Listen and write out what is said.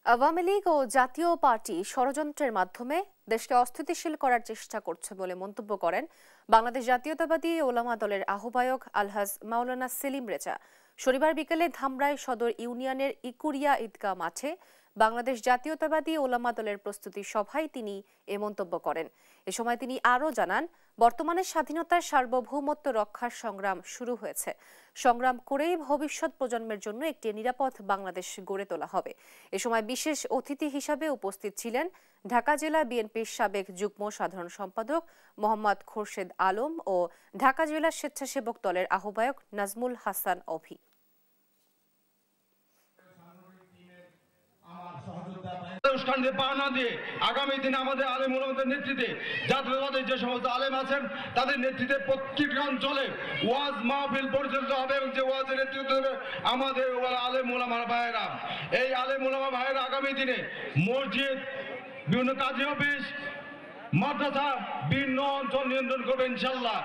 আওয়ামী লীগ ও জাতীয় পার্টি ষড়যন্ত্রের মাধ্যমে দেশকে অস্থিতিশীল করার চেষ্টা করছে বলে মন্তব্য করেন বাংলাদেশ জাতীয়তাবাদী ওলামা দলের আহ্বায়ক আলহাজ মাওলানা সেলিম রেজা। শনিবার বিকেলে ধামরাই সদর ইউনিয়নের ইকুরিয়া ঈদগাহ মাঠে বাংলাদেশ জাতীয়তাবাদী ওলামা দলের প্রস্তুতি সভায় তিনি এ মন্তব্য করেন। এ সময় তিনি আরও জানান, বর্তমানে স্বাধীনতার সার্বভৌমত্ব রক্ষার সংগ্রাম শুরু হয়েছে। সংগ্রাম করেই ভবিষ্যৎ প্রজন্মের জন্য একটি নিরাপদ বাংলাদেশ গড়ে তোলা হবে। এ সময় বিশেষ অতিথি হিসাবে উপস্থিত ছিলেন ঢাকা জেলা বিএনপির সাবেক যুগ্ম সাধারণ সম্পাদক মোহাম্মদ খোরশেদ আলম ও ঢাকা জেলা স্বেচ্ছাসেবক দলের আহ্বায়ক নাজমুল হাসান অভি। আগামী দিনে আমাদের আলেম ওলামাদের নেতৃত্বে জাতীয়তাবাদের যে সমস্ত আলেম আছেন তাদের নেতৃত্বে প্রত্যেকটি অঞ্চলে ওয়াজ মাহফিল পরিচালিত হবে এবং যে ওয়াজের নেতৃত্ব দেবে আমাদের আলেম ওলামার ভাইয়েরা। এই আলেম ওলামা ভাইয়েরা আগামী দিনে মসজিদ, বিভিন্ন কাজী অফিস, মাদ্রাসা, বিভিন্ন অঞ্চল নিয়ন্ত্রণ করবে ইনশাল্লাহ।